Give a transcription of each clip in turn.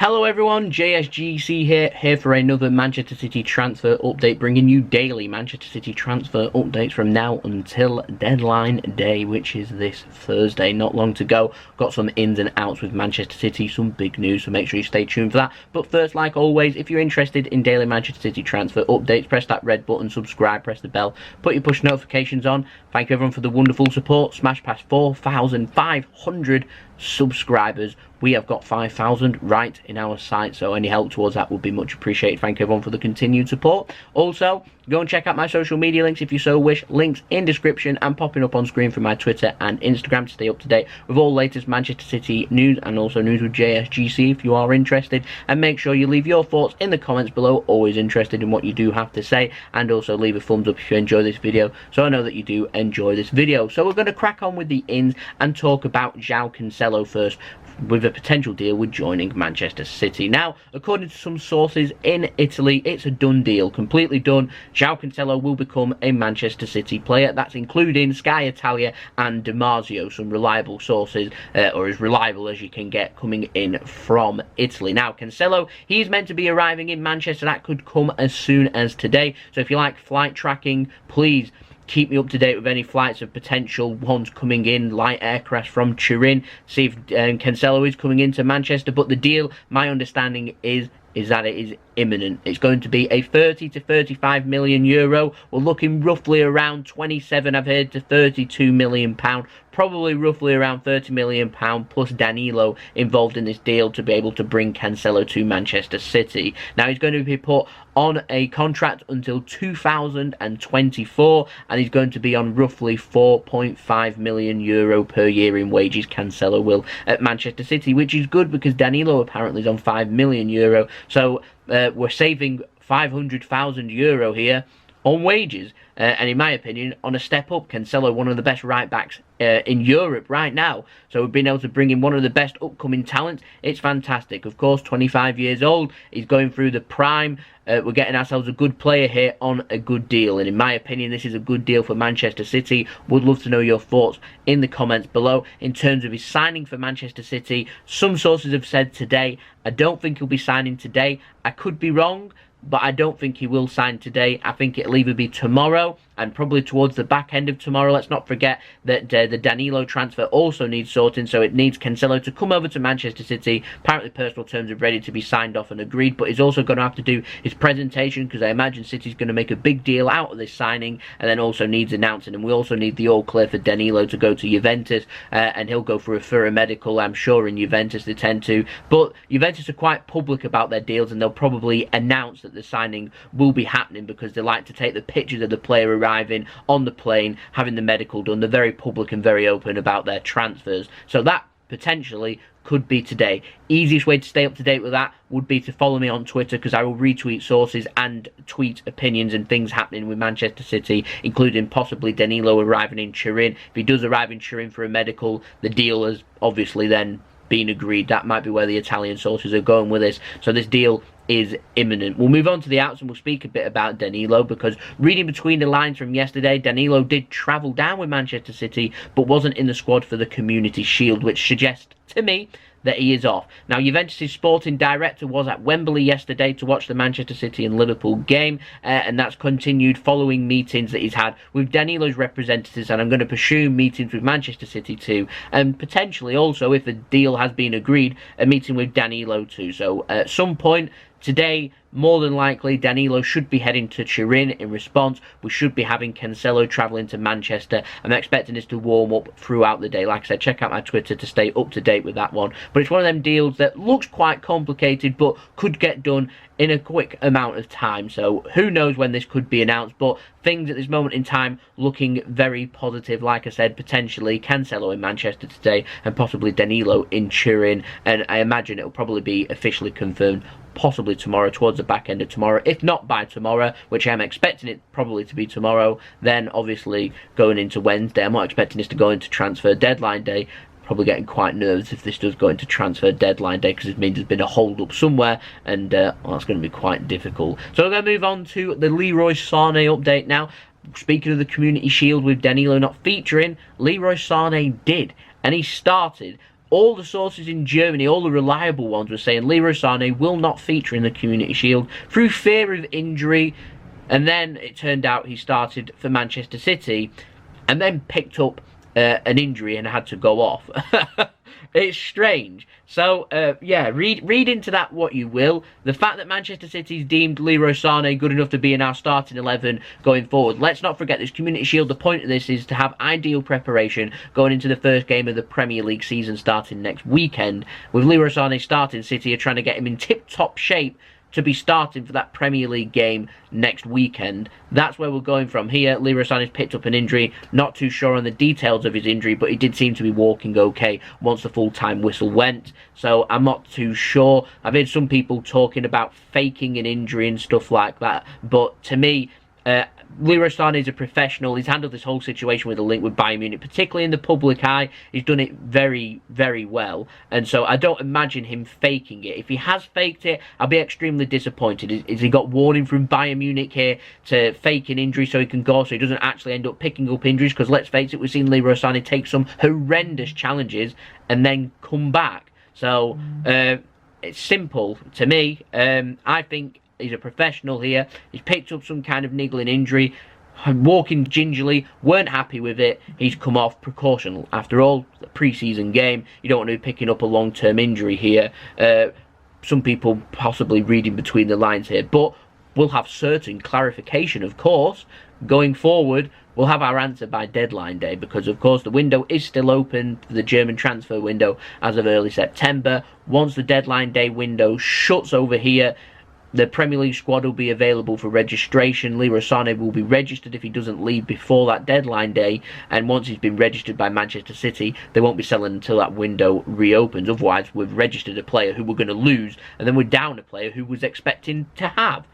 Hello everyone, JSGC here for another Manchester City transfer update, bringing you daily Manchester City transfer updates from now until deadline day, which is this Thursday. Not long to go. Got some ins and outs with Manchester City, some big news, so make sure you stay tuned for that. But first, like always, if you're interested in daily Manchester City transfer updates, press that red button, subscribe, press the bell, put your push notifications on. Thank you everyone for the wonderful support. Smash past 4,500 subscribers. We have got 5,000 right in our site, so any help towards that would be much appreciated. Thank you everyone for the continued support. Also, go and check out my social media links if you so wish. Links in description and popping up on screen for my Twitter and Instagram to stay up to date with all latest Manchester City news and also news with JSGC if you are interested. And make sure you leave your thoughts in the comments below. Always interested in what you do have to say. And also leave a thumbs up if you enjoy this video, so I know that you do enjoy this video. So we're going to crack on with the ins and talk about Joao Cancelo first, with a potential deal with joining Manchester City. Now, according to some sources in Italy, it's a done deal, completely done. Joao Cancelo will become a Manchester City player. That's including Sky Italia and Damasio, some reliable sources, or as reliable as you can get, coming in from Italy. Now, Cancelo, he's meant to be arriving in Manchester. That could come as soon as today. So if you like flight tracking, please keep me up to date with any flights of potential ones coming in, light aircraft from Turin. See if Cancelo is coming into Manchester. But the deal, my understanding is that it is imminent. It's going to be a 30 to 35 million euro. We're looking roughly around 27, I've heard, to 32 million pound. Probably roughly around 30 million pound plus Danilo involved in this deal to be able to bring Cancelo to Manchester City. Now, he's going to be put on a contract until 2024, and he's going to be on roughly 4.5 million euro per year in wages. Cancelo will at Manchester City, which is good because Danilo apparently is on 5 million euro. So we're saving 500,000 euro here on wages, and in my opinion, on a step up. Cancelo, one of the best right backs in Europe right now, so we've been able to bring in one of the best upcoming talents. It's fantastic. Of course, 25 years old, he's going through the prime. We're getting ourselves a good player here on a good deal, and in my opinion, this is a good deal for Manchester City. Would love to know your thoughts in the comments below. In terms of his signing for Manchester City, some sources have said today. I don't think he'll be signing today. I could be wrong, but I don't think he will sign today. I think it'll either be tomorrow and probably towards the back end of tomorrow. Let's not forget that the Danilo transfer also needs sorting, so it needs Cancelo to come over to Manchester City. Apparently personal terms are ready to be signed off and agreed, but he's also going to have to do his presentation, because I imagine City's going to make a big deal out of this signing, and then also needs announcing. And we also need the all clear for Danilo to go to Juventus, and he'll go for a thorough medical, I'm sure, in Juventus. They tend to, but Juventus are quite public about their deals, and they'll probably announce that the signing will be happening, because they like to take the pictures of the player arriving on the plane, having the medical done. They're very public and very open about their transfers, so that potentially could be today. Easiest way to stay up to date with that would be to follow me on Twitter, because I will retweet sources and tweet opinions and things happening with Manchester City, including possibly Danilo arriving in Turin. If he does arrive in Turin for a medical, the deal has obviously then been agreed. That might be where the Italian sources are going with this. So this deal is imminent. We'll move on to the outs and we'll speak a bit about Danilo, because reading between the lines from yesterday, Danilo did travel down with Manchester City but wasn't in the squad for the Community Shield, which suggests to me that he is off. Now, Juventus' sporting director was at Wembley yesterday to watch the Manchester City and Liverpool game, and that's continued following meetings that he's had with Danilo's representatives, and I'm going to pursue meetings with Manchester City too, and potentially also, if the deal has been agreed, a meeting with Danilo too. So at some point today, more than likely, Danilo should be heading to Turin. In response, we should be having Cancelo travelling to Manchester. I'm expecting this to warm up throughout the day. Like I said, check out my Twitter to stay up to date with that one. But it's one of them deals that looks quite complicated, but could get done in a quick amount of time. So who knows when this could be announced, but things at this moment in time looking very positive. Like I said, potentially Cancelo in Manchester today and possibly Danilo in Turin. And I imagine it'll probably be officially confirmed possibly tomorrow, towards the back end of tomorrow. If not by tomorrow, which I'm expecting it probably to be tomorrow, then obviously going into Wednesday. I'm not expecting this to go into transfer deadline day. Probably getting quite nervous if this does go into transfer deadline day, because it means there's been a hold up somewhere, and well, that's going to be quite difficult. So we're going to move on to the Leroy Sane update now. Speaking of the Community Shield with Danilo not featuring, Leroy Sane did, and he started all the sources in Germany, all the reliable ones, were saying Leroy Sane will not feature in the Community Shield through fear of injury. And then it turned out he started for Manchester City and then picked up an injury and had to go off. It's strange. So, yeah, read into that what you will. The fact that Manchester City's deemed Leroy Sane good enough to be in our starting 11 going forward. Let's not forget this Community Shield. The point of this is to have ideal preparation going into the first game of the Premier League season starting next weekend. With Leroy Sane starting, City are trying to get him in tip-top shape to be starting for that Premier League game next weekend. That's where we're going from here. Leroy Sane's picked up an injury. Not too sure on the details of his injury, but he did seem to be walking okay once the full-time whistle went. So I'm not too sure. I've heard some people talking about faking an injury and stuff like that. But to me, Leroy Sane is a professional. He's handled this whole situation with a link with Bayern Munich, particularly in the public eye. He's done it very, very well. And so I don't imagine him faking it. If he has faked it, I'll be extremely disappointed. Is he got warning from Bayern Munich here to fake an injury so he can go, so he doesn't actually end up picking up injuries? Because let's face it, we've seen Leroy Sane take some horrendous challenges and then come back. So it's simple to me. I think he's a professional here. He's picked up some kind of niggling injury, walking gingerly, weren't happy with it. He's come off precaution. After all, the pre-season game, you don't want to be picking up a long-term injury here. Some people possibly reading between the lines here, but we'll have certain clarification, of course. Going forward, we'll have our answer by deadline day, because of course the window is still open for the German transfer window as of early September. Once the deadline day window shuts over here, the Premier League squad will be available for registration. Leroy Sane will be registered if he doesn't leave before that deadline day. And once he's been registered by Manchester City, they won't be selling until that window reopens. Otherwise, we've registered a player who we're going to lose, and then we're down a player who was expecting to have.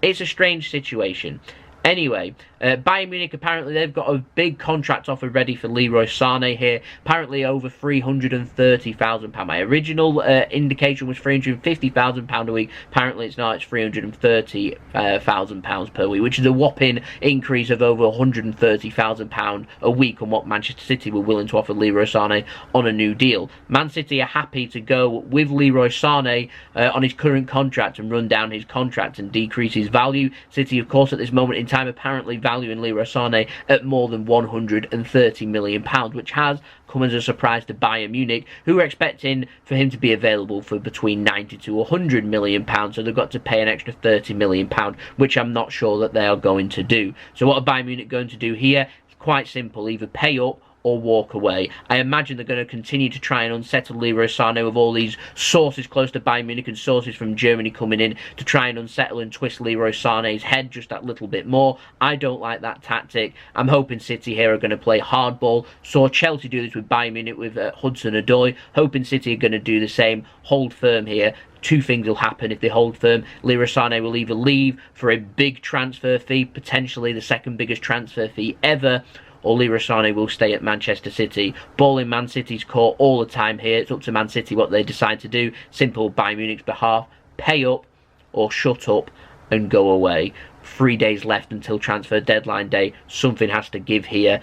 It's a strange situation. Anyway, Bayern Munich, apparently they've got a big contract offer ready for Leroy Sane here. Apparently over £330,000. My original indication was £350,000 a week. Apparently it's now it's £330,000 per week, which is a whopping increase of over £130,000 a week on what Manchester City were willing to offer Leroy Sane on a new deal. Man City are happy to go with Leroy Sane on his current contract and run down his contract and decrease his value. City, of course, at this moment in time, apparently valuing Leroy Sane at more than £130 million, which has come as a surprise to Bayern Munich, who are expecting for him to be available for between £90 to £100 million, so they've got to pay an extra £30 million, which I'm not sure that they are going to do. So what are Bayern Munich going to do here? It's quite simple, either pay up or walk away. I imagine they're going to continue to try and unsettle Leroy Sane with all these sources close to Bayern Munich and sources from Germany coming in to try and unsettle and twist Leroy Sane's head just that little bit more. I don't like that tactic. I'm hoping City here are going to play hardball. Saw Chelsea do this with Bayern Munich with Hudson-Odoi. Hoping City are going to do the same. Hold firm here. Two things will happen if they hold firm. Leroy Sane will either leave for a big transfer fee, potentially the second biggest transfer fee ever, or Leroy Sane will stay at Manchester City. Ball in Man City's court all the time here. It's up to Man City what they decide to do. Simple Bayern Munich's behalf. Pay up or shut up and go away. 3 days left until transfer deadline day. Something has to give here.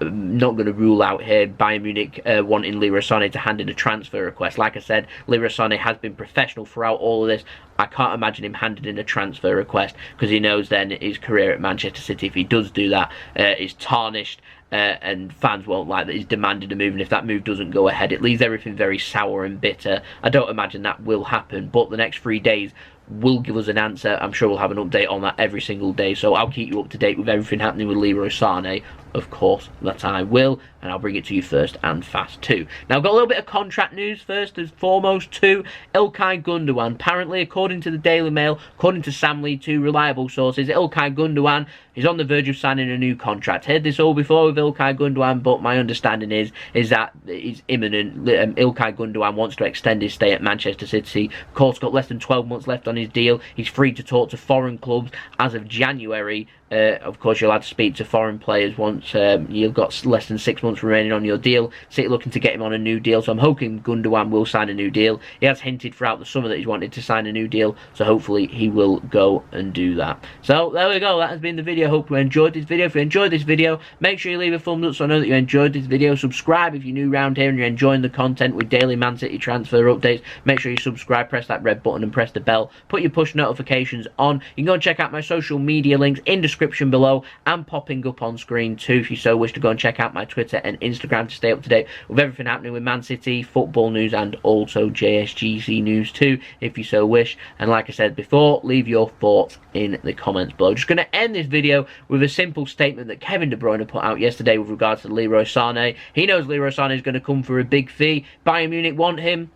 Not going to rule out here Bayern Munich wanting Leroy Sane to hand in a transfer request. Like I said, Leroy Sane has been professional throughout all of this. I can't imagine him handing in a transfer request, because he knows then his career at Manchester City, if he does do that, is tarnished, and fans won't like that he's demanded a move, and if that move doesn't go ahead, it leaves everything very sour and bitter. I don't imagine that will happen, but the next 3 days will give us an answer. I'm sure we'll have an update on that every single day, so I'll keep you up to date with everything happening with Leroy Sane. Of course that I will, and I'll bring it to you first and fast too. Now I've got a little bit of contract news first and foremost to Ilkay Gundogan. Apparently, according to the Daily Mail, according to Sam Lee, two reliable sources, Ilkay Gundogan is on the verge of signing a new contract. Heard this all before with Ilkay Gundogan, but my understanding is that it's imminent. Ilkay Gundogan wants to extend his stay at Manchester City. Of course, got less than 12 months left on his deal. He's free to talk to foreign clubs as of January. Of course, you'll have to speak to foreign players once months. You've got less than 6 months remaining on your deal. City looking to get him on a new deal, so I'm hoping Gundogan will sign a new deal. He has hinted throughout the summer that he's wanted to sign a new deal, so hopefully he will go and do that. So there we go, that has been the video. Hope you enjoyed this video. If you enjoyed this video, make sure you leave a thumbs up so I know that you enjoyed this video. Subscribe if you're new around here and you're enjoying the content with daily Man City transfer updates. Make sure you subscribe, press that red button and press the bell. Put your push notifications on. You can go and check out my social media links in description below and popping up on screen too, if you so wish to go and check out my Twitter and Instagram to stay up to date with everything happening with Man City, football news and also JSGC news too, if you so wish. And like I said before, leave your thoughts in the comments below. Just going to end this video with a simple statement that Kevin De Bruyne put out yesterday with regards to Leroy Sane. He knows Leroy Sane is going to come for a big fee. Bayern Munich want him.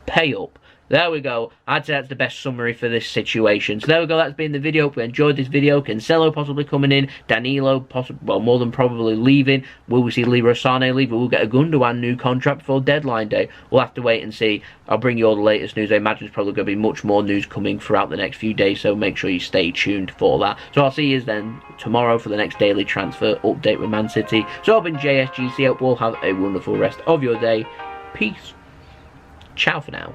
Pay up. There we go. I'd say that's the best summary for this situation. So there we go. That's been the video. Hope you enjoyed this video. Cancelo possibly coming in. Danilo well, more than probably leaving. Will we see Leroy Sane leave? We'll get a Gundogan new contract before deadline day. We'll have to wait and see. I'll bring you all the latest news. I imagine there's probably going to be much more news coming throughout the next few days, so make sure you stay tuned for that. So I'll see you then tomorrow for the next daily transfer update with Man City. So I've been JSGC. Hope you all have a wonderful rest of your day. Peace. Ciao for now.